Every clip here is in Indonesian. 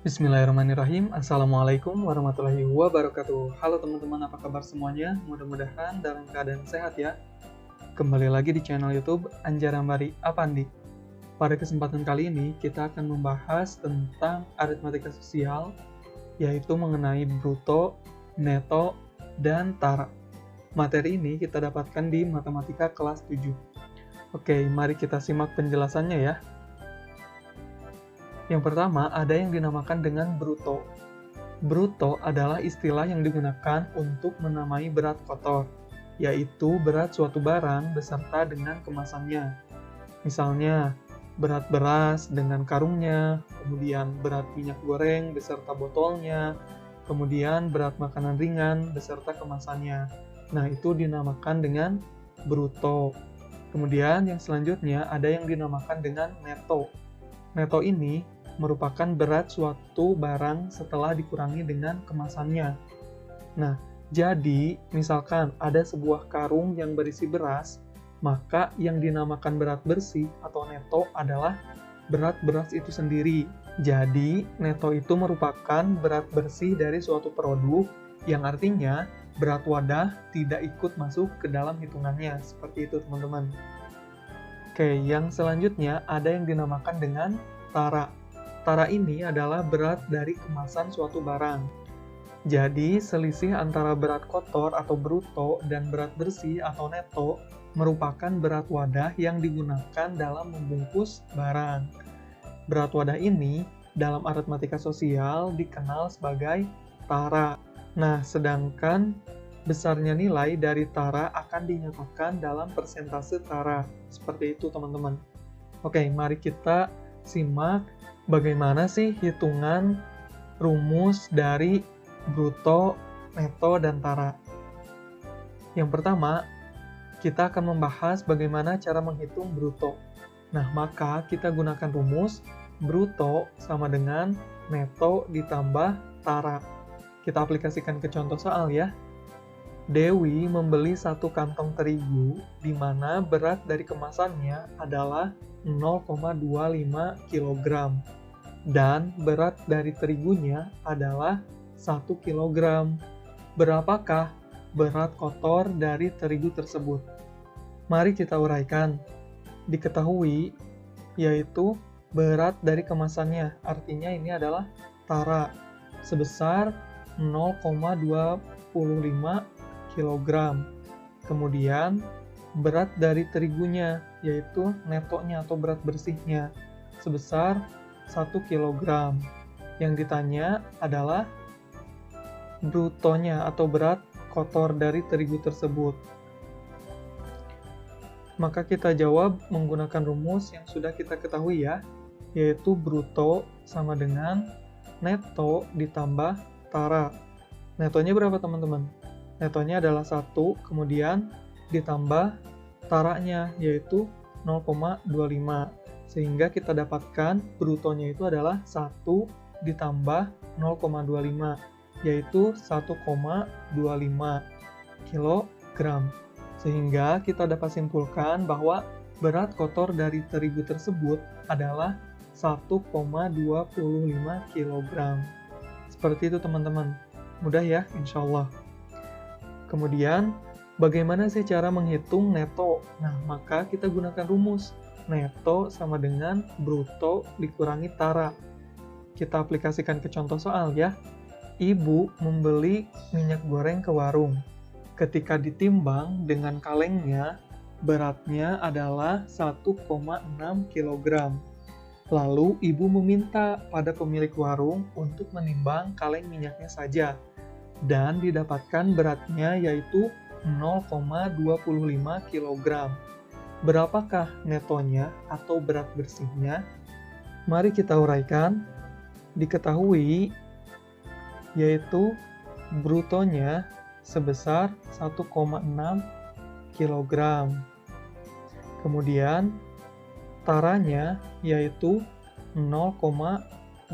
Bismillahirrahmanirrahim. Assalamualaikum warahmatullahi wabarakatuh. Halo teman-teman, apa kabar semuanya? Mudah-mudahan dalam keadaan sehat ya. Kembali lagi di channel YouTube Anjarambari Apandi. Pada kesempatan kali ini, kita akan membahas tentang aritmatika sosial, yaitu mengenai bruto, neto, dan tara. Materi ini kita dapatkan di Matematika kelas 7. Oke, mari kita simak penjelasannya ya. Yang pertama, ada yang dinamakan dengan bruto. Bruto adalah istilah yang digunakan untuk menamai berat kotor, yaitu berat suatu barang beserta dengan kemasannya. Misalnya, berat beras dengan karungnya, kemudian berat minyak goreng beserta botolnya, kemudian berat makanan ringan beserta kemasannya. Nah, itu dinamakan dengan bruto. Kemudian yang selanjutnya ada yang dinamakan dengan neto. Neto ini merupakan berat suatu barang setelah dikurangi dengan kemasannya. Nah, jadi misalkan ada sebuah karung yang berisi beras, maka yang dinamakan berat bersih atau neto adalah berat beras itu sendiri. Jadi, neto itu merupakan berat bersih dari suatu produk yang artinya berat wadah tidak ikut masuk ke dalam hitungannya. Seperti itu, teman-teman. Oke, yang selanjutnya ada yang dinamakan dengan tara. Tara ini adalah berat dari kemasan suatu barang. Jadi, selisih antara berat kotor atau bruto dan berat bersih atau neto merupakan berat wadah yang digunakan dalam membungkus barang. Berat wadah ini dalam aritmatika sosial dikenal sebagai tara. Nah, sedangkan besarnya nilai dari tara akan dinyatakan dalam persentase tara. Seperti itu, teman-teman. Oke, mari kita simak bagaimana sih hitungan rumus dari bruto, neto, dan tara. Yang pertama, kita akan membahas bagaimana cara menghitung bruto. Nah, maka kita gunakan rumus bruto sama dengan neto ditambah tara. Kita aplikasikan ke contoh soal ya. Dewi membeli 1 kantong terigu, di mana berat dari kemasannya adalah 0,25 kg. Dan berat dari terigunya adalah 1 kg. Berapakah berat kotor dari terigu tersebut? Mari kita uraikan. Diketahui, yaitu berat dari kemasannya, artinya ini adalah tara, sebesar 0,25 kg. Kemudian, berat dari terigunya, yaitu netonya atau berat bersihnya, sebesar 1 kg. Yang ditanya adalah brutonya atau berat kotor dari terigu tersebut. Maka kita jawab menggunakan rumus yang sudah kita ketahui ya, yaitu bruto sama dengan neto ditambah tara. Netonya berapa teman-teman? Netonya adalah 1, kemudian ditambah taranya, yaitu 0,25. Sehingga kita dapatkan brutonya itu adalah 1 ditambah 0,25, yaitu 1,25 kg. Sehingga kita dapat simpulkan bahwa berat kotor dari terigu tersebut adalah 1,25 kg. Seperti itu teman-teman. Mudah ya, insya Allah. Kemudian, bagaimana sih cara menghitung neto? Nah, maka kita gunakan rumus. Neto sama dengan bruto dikurangi tara. Kita aplikasikan ke contoh soal ya. Ibu membeli minyak goreng ke warung. Ketika ditimbang dengan kalengnya, beratnya adalah 1,6 kg. Lalu ibu meminta pada pemilik warung untuk menimbang kaleng minyaknya saja. Dan didapatkan beratnya yaitu 0,25 kg. Berapakah netonya atau berat bersihnya? Mari kita uraikan. Diketahui yaitu brutonya sebesar 1,6 kg. Kemudian taranya yaitu 0,25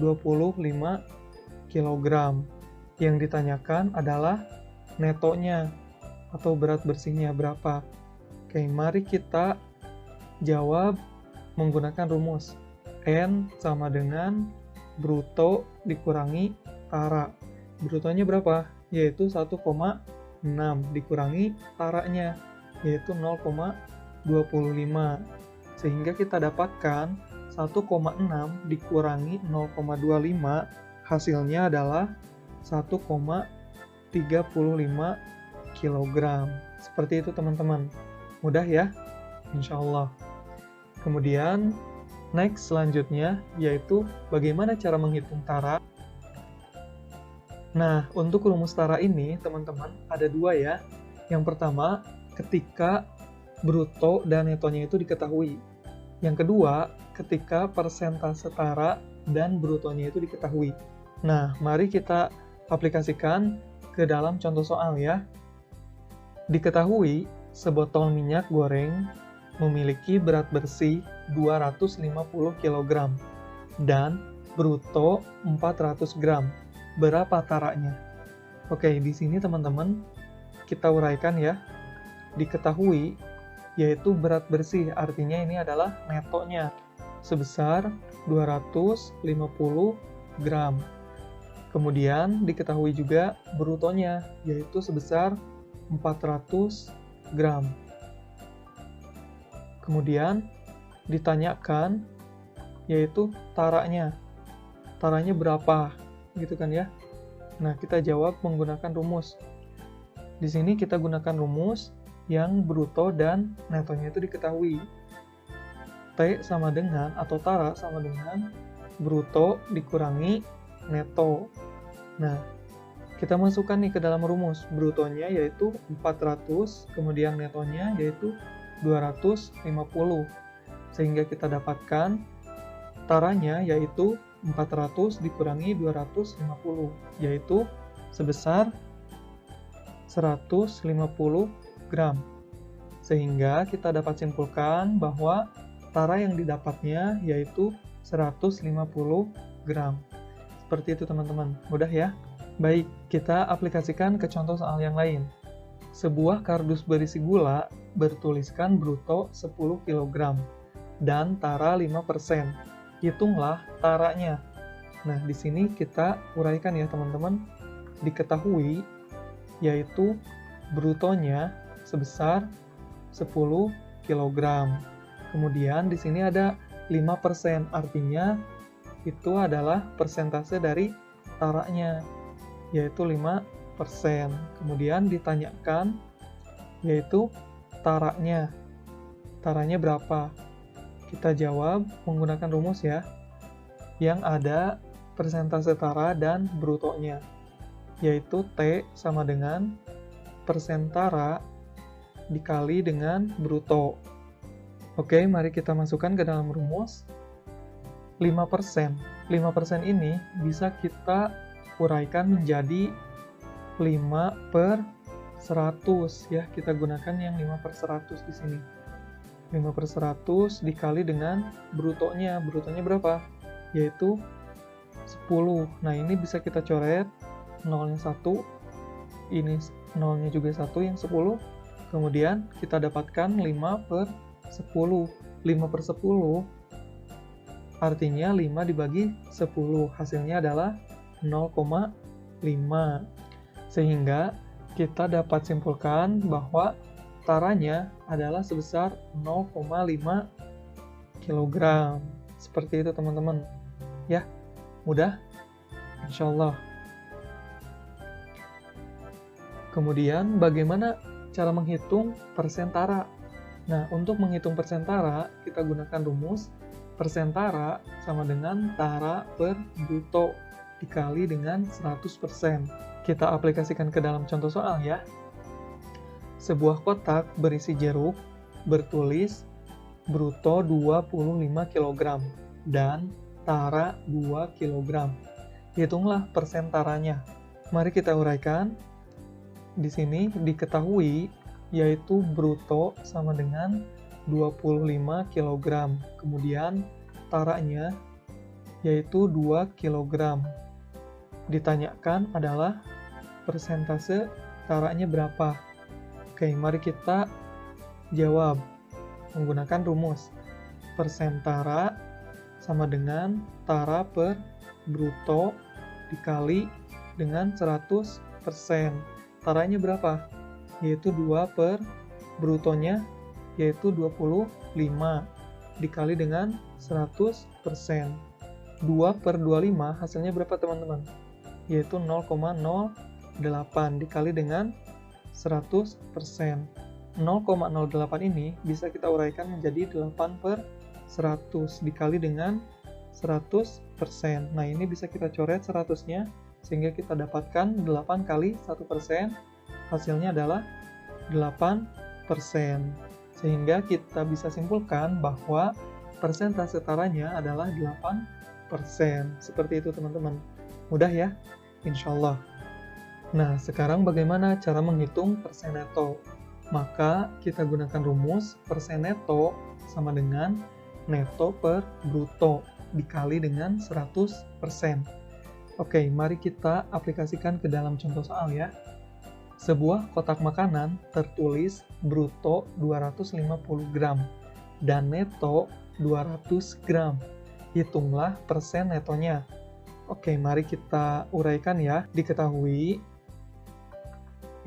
kg. Yang ditanyakan adalah netonya atau berat bersihnya berapa. Oke, mari kita jawab menggunakan rumus. N sama dengan bruto dikurangi tara. Brutonya berapa? Yaitu 1,6 dikurangi taranya, yaitu 0,25. Sehingga kita dapatkan 1,6 dikurangi 0,25, hasilnya adalah 1,35 kg. Seperti itu teman-teman. Mudah ya? Insya Allah. Kemudian, next selanjutnya yaitu bagaimana cara menghitung tara. Nah, untuk rumus tara ini teman-teman ada dua ya. Yang pertama, ketika bruto dan netonya itu diketahui. Yang kedua, ketika persentase tara dan brutonya itu diketahui. Nah, mari kita aplikasikan ke dalam contoh soal ya. Diketahui sebotol minyak goreng memiliki berat bersih 250 kg dan bruto 400 gram. Berapa taranya? Oke, di sini teman-teman kita uraikan ya. Diketahui yaitu berat bersih, artinya ini adalah netonya sebesar 250 gram. Kemudian diketahui juga brutonya yaitu sebesar 400 gram. Kemudian ditanyakan yaitu taranya. Taranya berapa? Gitu kan ya. Nah, kita jawab menggunakan rumus. Di sini kita gunakan rumus yang bruto dan netonya itu diketahui. T sama dengan atau tara sama dengan bruto dikurangi neto. Nah, kita masukkan nih ke dalam rumus. Brutonya yaitu 400, kemudian netonya yaitu 250. Sehingga kita dapatkan taranya yaitu 400 dikurangi 250, yaitu sebesar 150 gram. Sehingga kita dapat simpulkan bahwa tara yang didapatnya yaitu 150 gram. Seperti itu teman-teman, mudah ya? Baik, kita aplikasikan ke contoh soal yang lain. Sebuah kardus berisi gula bertuliskan bruto 10 kg dan tara 5%. Hitunglah taranya. Nah, di sini kita uraikan ya teman-teman. Diketahui yaitu brutonya sebesar 10 kg. Kemudian di sini ada 5%, artinya itu adalah persentase dari taranya, yaitu 5%. Kemudian ditanyakan yaitu taranya. Taranya berapa? Kita jawab menggunakan rumus ya, yang ada persentase tara dan brutonya, yaitu T sama dengan persen tara dikali dengan bruto. Oke, mari kita masukkan ke dalam rumus. 5%. 5% ini bisa kita uraikan menjadi 5/100 ya. Kita gunakan yang 5/100 di sini. 5/100 dikali dengan brutonya. Brutonya berapa? Yaitu 10. Nah, ini bisa kita coret. Nolnya 1. Ini nolnya juga 1 yang 10. Kemudian kita dapatkan 5/10. 5/10 artinya 5 dibagi 10. Hasilnya adalah 0,5. Sehingga kita dapat simpulkan bahwa taranya adalah sebesar 0,5 kg. Seperti itu teman-teman. Ya, mudah? Insya Allah. Kemudian bagaimana cara menghitung persen tara? Nah, untuk menghitung persen tara, kita gunakan rumus persen tara sama dengan tara per bruto dikali dengan 100%. Kita aplikasikan ke dalam contoh soal ya. Sebuah kotak berisi jeruk bertulis bruto 25 kg dan tara 2 kg. Hitunglah persen taranya. Mari kita uraikan. Di sini diketahui yaitu bruto sama dengan 25 kg. Kemudian taranya yaitu 2 kg. Ditanyakan adalah persentase taranya berapa. Oke, mari kita jawab menggunakan rumus. Persen tara sama dengan tara per bruto dikali dengan 100%. Taranya berapa? Yaitu 2 per brutonya, yaitu 25, dikali dengan 100%. 2 per 25 hasilnya berapa teman-teman? Yaitu 0,08 dikali dengan 100%. 0,08 ini bisa kita uraikan menjadi 8 per 100 dikali dengan 100%. Nah, ini bisa kita coret 100-nya, sehingga kita dapatkan 8 kali 1%, hasilnya adalah 8%. Sehingga kita bisa simpulkan bahwa persentase taranya adalah 8%. Seperti itu teman-teman. Mudah ya? Insya Allah. Nah, sekarang bagaimana cara menghitung persen neto? Maka kita gunakan rumus persen neto sama dengan neto per bruto dikali dengan 100%. Oke, mari kita aplikasikan ke dalam contoh soal ya. Sebuah kotak makanan tertulis bruto 250 gram dan neto 200 gram. Hitunglah persen netonya. Oke, mari kita uraikan ya. Diketahui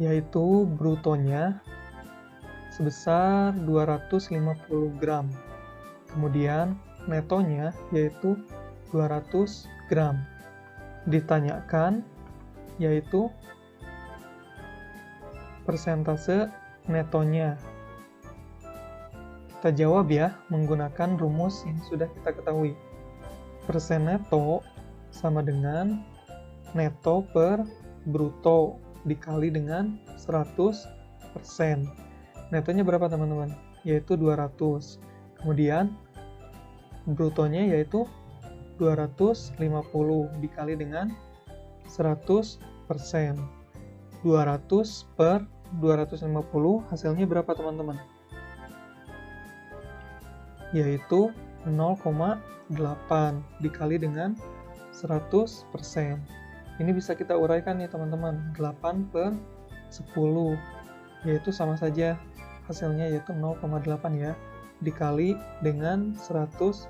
yaitu brutonya sebesar 250 gram. Kemudian netonya yaitu 200 gram. Ditanyakan yaitu persentase netonya. Kita jawab ya menggunakan rumus yang sudah kita ketahui. Persen neto sama dengan neto per bruto dikali dengan 100%. Netonya berapa teman-teman? Yaitu 200. Kemudian brutonya yaitu 250 dikali dengan 100%. 200 per 250 hasilnya berapa teman-teman? Yaitu 0,8 dikali dengan 100%. Ini bisa kita uraikan nih teman-teman. 8 per 10 yaitu sama saja hasilnya yaitu 0,8 ya, dikali dengan 100%.